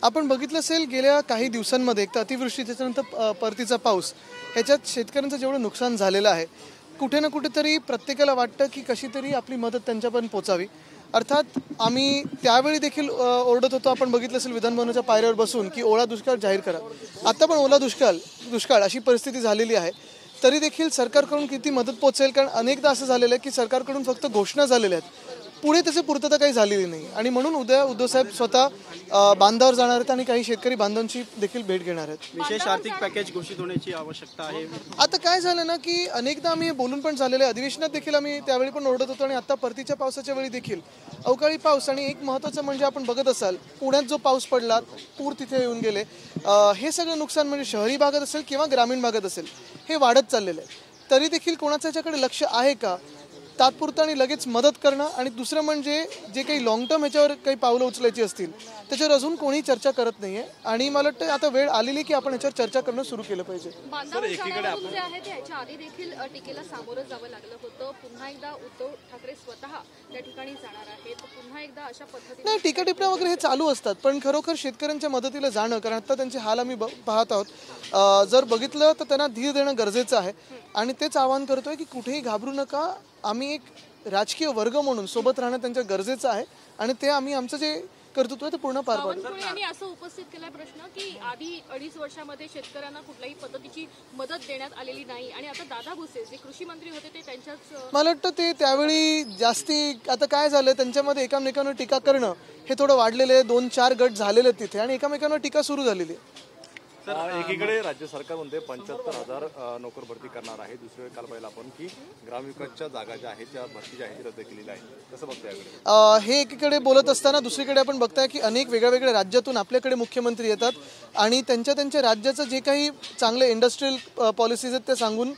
आपण बघितलं असेल गेल्या काही दिवसांमध्ये एक तर अतिवृष्टी त्याच्यानंतर परतीचा पाऊस ह्याच्यात शेतकऱ्यांचं जेवढं नुकसान झालेलं आहे कुठे ना कुठेतरी प्रत्येकाला वाटतं की कशी तरी आपली मदत त्यांच्यापर्यंत पोचावी। अर्थात आम्ही त्यावेळी देखील ओरडत होतो, आपण बघितलं असेल विधानभवनाच्या पायऱ्यावर बसून की ओला दुष्काळ जाहीर करा। आता पण ओला दुष्काळ अशी परिस्थिती झालेली आहे, तरी देखील सरकारकडून किती मदत पोचेल, कारण अनेकदा असं झालेलं आहे की सरकारकडून फक्त घोषणा झालेल्या आहेत, पुढे त्याची पूर्तता काही झालेली नाही। आणि म्हणून उद्या उद्धव साहेब स्वतः बांधावर जाणार आहेत आणि काही शेतकरी बांधवांची देखील भेट घेणार आहेत। विशेष आर्थिक पॅकेज घोषित होण्याची आवश्यकता आहे। आता काय झालं ना की अनेकदा आम्ही बोलून पण झालेले अधिवेशनात देखील आम्ही त्यावेळी पण ओरडत होतो आणि आता परतीच्या पावसाच्या वेळी देखील अवकाळी पाऊस आणि एक महत्त्वाचं म्हणजे आपण बघत असाल पुण्यात जो पाऊस पडला, पूर तिथे येऊन गेले, हे सगळं नुकसान म्हणजे शहरी भागात असेल किंवा ग्रामीण भागात असेल हे वाढत चाललेलं आहे। तरी देखील कोणाचं याच्याकडे लक्ष आहे का? तात्पुरतं आणि लगेच मदत करणं, आणि दुसरं म्हणजे जे काही लॉंग टर्म ह्याच्यावर काही पावलं उचलायची असतील त्याच्यावर अजून कोणी चर्चा करत नाहीये। आणि मला वाटतं आता वेळ आलेली की आपण याच्यावर चर्चा करणं सुरू केलं पाहिजे। जे आहे ते याच्या आधी देखील टीकेला सामोरं जावं लागलं होतं, पुन्हा एकदा उद्धव ठाकरे स्वतः त्या ठिकाणी जाणार आहेत, पुन्हा एकदा अशा पद्धतीने नाही टीका टिप्पण्या वगैरे हे चालू असतात, पण खरोखर शेतकऱ्यांच्या मदतीला जाणं, कारण आता त्यांचे हाल आम्ही पाहत आहोत, जर बघितलं तर त्यांना धीर देणं गरजेचं आहे। आणि तेच आवाहन करतोय की कुठेही घाबरू नका, आम्ही एक राजकीय वर्ग म्हणून सोबत राहणं त्यांच्या गरजेचं आहे आणि ते आम्ही आमचं जे कर्तृत्व आहे ते पूर्ण पार पाडू। यांनी असं उपस्थित केलाय प्रश्न की आधी 2.5 वर्षामध्ये शेतकऱ्यांना कुठल्याही पद्धतीची मदत देण्यात आलेली नाही, आणि आता दादा भुसे जे कृषी मंत्री होते ते त्यांच्याच मला वाटतं ते त्यावेळी जास्ती, आता काय झालं त्यांच्यामध्ये एकामेकांवर टीका करणं हे थोडं वाढलेलं आहे, 2-4 गट झालेले तिथे आणि एकामेकांवर टीका सुरू झालेली आहे। एकीकडे राज्य सरकार म्हणते 75,000 नोकर भरती करणार आहे, दुसरीकडे काल पाहिलं आपण की ग्रामविकासच्या जागा ज्या आहेत त्या भरती जी आहे ती रद्द केलेली आहे, कसं बघताय? हे एकीकडे बोलत असताना दुसरीकडे आपण बघताय की अनेक वेगळ्या राज्यातून आपल्याकडे मुख्यमंत्री येतात आणि त्यांच्या राज्याचं जे काही चांगले इंडस्ट्रियल पॉलिसीज आहेत ते सांगून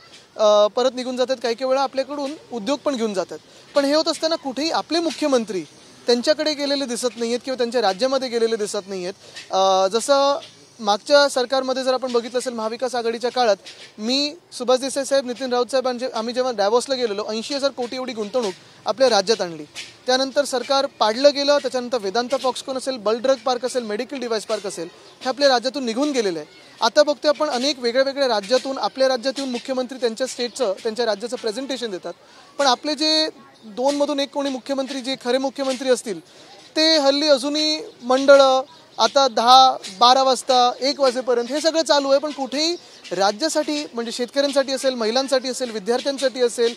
परत निघून जातात, काही वेळा आपल्याकडून उद्योग पण घेऊन जातात। पण हे होत असताना कुठेही आपले मुख्यमंत्री त्यांच्याकडे गेलेले दिसत नाहीयेत किंवा त्यांच्या राज्यामध्ये गेलेले दिसत नाहीयेत। जसं मागच्या सरकारमध्ये जर आपण बघितलं असेल महाविकास आघाडीच्या काळात मी सुभाष देसाई साहेब, नितीन राऊत साहेबांचे आम्ही जेव्हा डॅव्हॉसला गेलेलो 80,000 कोटी एवढी गुंतवणूक आपल्या राज्यात आणली। त्यानंतर सरकार पाडलं गेलं, त्याच्यानंतर वेदांता फॉक्सकॉन असेल, बल ड्रग पार्क असेल, मेडिकल डिव्हाइस पार्क असेल, हे आपल्या राज्यातून निघून गेलेलं आहे। आता बघतोय आपण अनेक वेगळ्या राज्यातून आपल्या राज्यात येऊन मुख्यमंत्री त्यांच्या स्टेटचं त्यांच्या राज्याचं प्रेझेंटेशन देतात, पण आपले जे 2 मधून 1 कोणी मुख्यमंत्री जे खरे मुख्यमंत्री असतील ते हल्ली अजूनही मंडळं आता 10-12 वाजता 1 वाजेपर्यंत हे सगळं चालू आहे, पण कुठेही राज्यासाठी म्हणजे शेतकऱ्यांसाठी असेल, महिलांसाठी असेल, विद्यार्थ्यांसाठी असेल,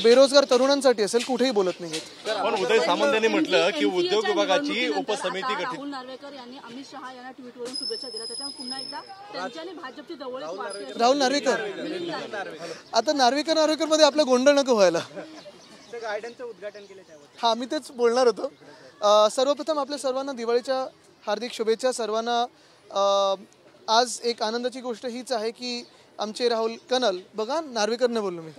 बेरोजगार तरुणांसाठी असेल कुठेही बोलत नाहीत। पण उदय सामंत यांनी म्हटलं की उद्योग विभागाची उपसमिती गठीत। राहुल नार्वेकर यांनी अमित शहा यांना ट्विटवरून शुभेच्छा दिल्या, त्याच्यामुळे पुन्हा एकदा त्यांच्याने भाजपची जवळच वाढते। राहुल नार्वेकर, आता नार्वेकर मध्ये आपलं गोंधळ नको व्हायला। गार्डनचं उद्घाटन केलं त्यावर हा मी तेच बोलणार होतो। सर्वप्रथम आपल्या सर्वांना दिवाळीच्या हार्दिक शुभेच्छा सर्वांना। आज एक आनंदाची गोष्ट हीच आहे की आमचे राहुल कनल, बघा नार्वेकरने बोललो मी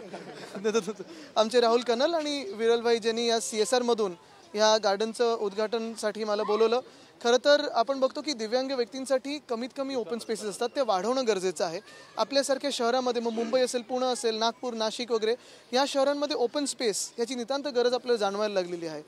आमचे राहुल कनल आणि विरलभाई ज्यांनी या CSR मधून ह्या गार्डनचं उद्घाटनसाठी मला बोलवलं। खरं तर आपण बघतो की दिव्यांग व्यक्तींसाठी कमीत कमी ओपन स्पेसेस असतात, ते वाढवणं गरजेचं आहे। आपल्यासारख्या शहरामध्ये, मग मुंबई असेल, पुणे असेल, नागपूर, नाशिक वगैरे या शहरांमध्ये ओपन स्पेस याची नितांत गरज आपल्याला जाणवायला लागलेली आहे।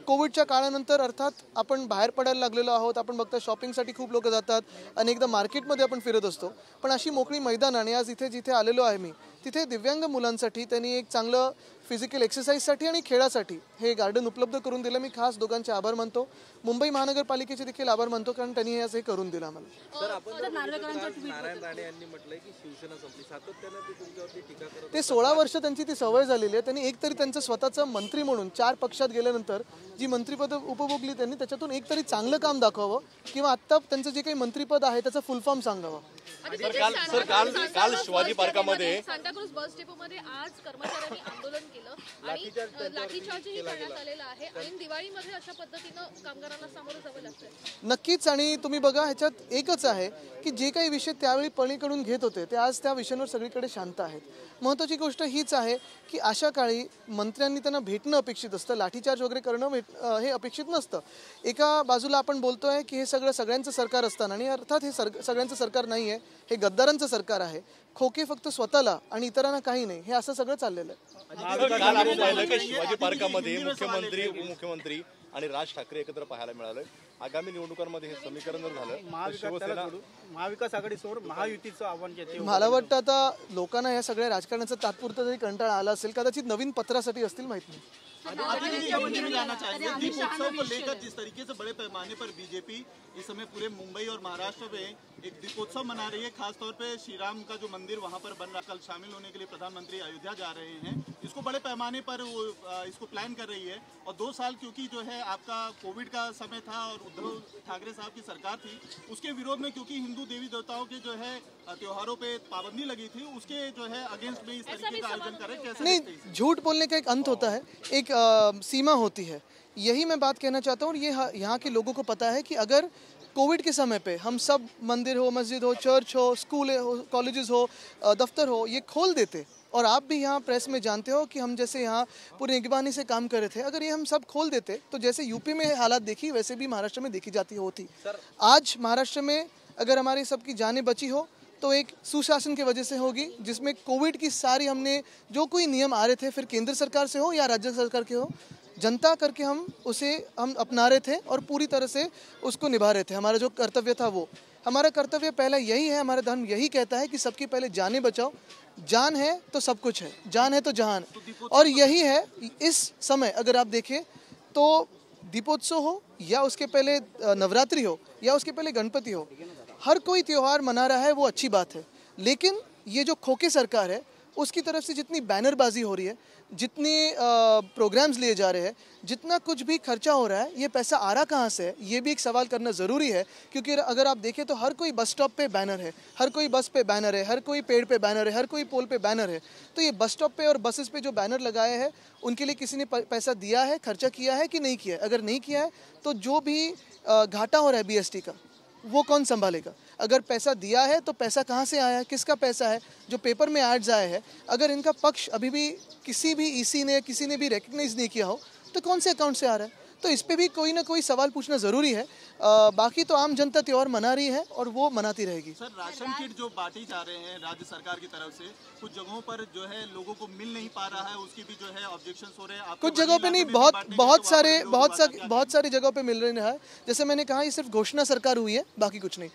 कोविडच्या काळानंतर अर्थात आपण बाहेर पडायला लागलेलो आहोत, आपण बघता शॉपिंगसाठी खूप लोक जातात, अनेकदा मार्केटमध्ये आपण फिरत असतो, पण अशी मोकळी मैदान आणि आज इथे जिथे आलेलो आहे मी तिथे दिव्यांग मुलांसाठी त्यांनी एक चांगलं फिजिकल एक्सरसाइजसाठी आणि खेळासाठी हे गार्डन उपलब्ध करून दिलं। मी खास दोघांचे आभार मानतो, मुंबई महानगरपालिकेचे देखील आभार मानतो, कारण त्यांनी हे असं करून दिलं आम्हाला। नारायण राणे यांनी म्हटलंय की शिवसेना संपली, सातत्यानं ते तुमच्यावरती टीका करत ते 16 वर्ष त्यांची ती सवय झालेली आहे। त्यांनी एकतरी त्यांचं स्वतःचं मंत्री म्हणून 4 पक्षात गेल्यानंतर जी मंत्रिपद उपभोगली त्यांनी त्याच्यातून एकतरी चांगलं काम दाखवावं किंवा आत्ता त्यांचं जे काही मंत्रिपद आहे त्याचा फुल फॉर्म सांगावं। काल शिवाजी पार्कामध्ये सांताक्रूज बस डेपोमध्ये आज कर्मचाऱ्यांनी आंदोलन केलं आणि लाठीचार्जही करण्यात आलेला आहे, आणि दिवाळीमध्ये अशा पद्धतीनं कामगारांना सामोरं जावं लागतं। नक्कीच, आणि तुम्ही बघा ह्याच्यात एकच आहे की जे काही विषय त्यावेळी पणीकडून घेत होते ते आज त्या विषयांवर सगळीकडे शांत आहेत। महत्त्वाची गोष्ट हीच आहे की अशा काळी मंत्र्यांनी त्यांना भेटणं अपेक्षित असतं, लाठीचार्ज वगैरे करणं हे अपेक्षित नसतं। एका बाजूला आपण बोलतोय की हे सगळ्यांचं सरकार असताना, आणि अर्थात हे सगळ्यांचं सरकार नाही आहे, हे गद्दारांचं सरकार आहे, खोके फक्त स्वतःला आणि इतरांना काही नाही, हे असं सगळं चाललेलं आहे। काल आपण पाहिलं की शिवाजी पार्कामध्ये मुख्यमंत्री, उपमुख्यमंत्री आणि राज ठाकरे एकत्र पाहायला मिळालं। आगामी निवडणुकांमध्ये हे समीकरण जर झालं तर महाविकास शिवसेना त्याला सोडून महाविकास आघाडीसमोर महायुतीचं आव्हान घेते. मला वाटतं आता लोकांना या सगळ्या राजकारणाचा तात्पुरता जरी कंटाळा आला असेल, कदाचित नवीन पत्रासाठी असतील, माहित नाही. जाना चाहेंगे दीपोत्सव को लेकर जिस तरीके से बड़े पैमाने पर बीजेपी इस समय पूरे मुंबई और महाराष्ट्र में एक दीपोत्सव मना रही है, खासतौर पे श्री राम का जो मंदिर वहां पर बन रहा, कल शामिल होने के लिए प्रधानमंत्री अयोध्या जा रहे हैं, इसको बड़े पैमाने पर वो इसको प्लान कर रही है. और 2 साल क्योंकि जो है आपका कोविड का समय था और उद्धव ठाकरे साहब की सरकार थी, उसके विरोध में क्योंकि हिंदू देवी देवताओं के जो है त्योहारों पे पाबंदी लगी थी, उसके जो है अगेंस्ट में इस तरीके का आयोजन करें, कैसे नहीं, देखते हैं? झूठ बोलने का एक अंत होता है, एक सीमा होती है. यही मैं बात कहना चाहता हूँ. और ये यहाँ के लोगों को पता है कि अगर कोविड के समय पे हम सब मंदिर हो, मस्जिद हो, चर्च हो, स्कूल हो, कॉलेजेस हो, दफ्तर हो, ये खोल देते, और आप भी यहाँ प्रेस में जानते हो कि हम जैसे यहाँ पूरी निगरानी से काम कर रहे थे, अगर ये हम सब खोल देते तो जैसे यूपी में हालात देखी वैसे भी महाराष्ट्र में देखी जाती होती. आज महाराष्ट्र में अगर हमारी सबकी जानें बची हो तो एक सुशासन की वजह से होगी, जिसमें कोविड की सारी हमने जो कोई नियम आ रहे थे, फिर केंद्र सरकार से हो या राज्य सरकार के हो, जनता करके हम अपना रहे थे और पूरी तरह से उसको निभा रहे थे. हमारा जो कर्तव्य था वो हमारा कर्तव्य पहला यही है. हमारा धर्म यही कहता है कि सबकी पहले जानें बचाओ. जान है तो सब कुछ है, जान है तो जहान. और यही है इस समय. अगर आप देखें तो दीपोत्सव हो या उसके पहले नवरात्रि हो या उसके पहले गणपति हो, हर कोई त्योहार मना रहा है, वो अच्छी बात है. लेकिन ये जो खोखे सरकार है उसकी तरफ से जितनी बैनरबाजी हो रही है, जितने प्रोग्राम्स लिए जा रहे हैं, जितना कुछ भी खर्चा हो रहा है, ये पैसा आ रहा कहाँ से है, ये भी एक सवाल करना ज़रूरी है. क्योंकि अगर आप देखें तो हर कोई बस स्टॉप पे बैनर है, हर कोई बस पे बैनर है, हर कोई पेड़ पे बैनर है, हर कोई पोल पे बैनर है. तो ये बस स्टॉप पे और बसेस पे जो बैनर लगाए हैं उनके लिए किसी ने पैसा दिया है, खर्चा किया है कि नहीं किया है? अगर नहीं किया है तो जो भी घाटा हो रहा है BST का, वो कौन संभालेगा? अगर पैसा दिया है तो पैसा कहाँ से आया है, किसका पैसा है? जो पेपर में एड्स आए हैं, अगर इनका पक्ष अभी भी किसी भी EC ने किसी ने भी रिकग्नाइज नहीं किया हो तो कौन से अकाउंट से आ रहा है? तो इस पे भी कोई ना कोई सवाल पूछना ज़रूरी है. बाकी तो आम जनता त्योहार मना रही है और वो मनाती रहेगी. सर, राशन किट जो बांटी जा रहे हैं राज्य सरकार की तरफ से, कुछ जगहों पर जो है लोगों को मिल नहीं पा रहा है, उसकी भी जो है ऑब्जेक्शंस हो रहे हैं. कुछ जगहों पे नहीं, बहुत सारी जगहों पे मिल रहे हैं. जैसे मैंने कहा, ये सिर्फ घोषणा सरकार हुई है, बाकी कुछ नहीं.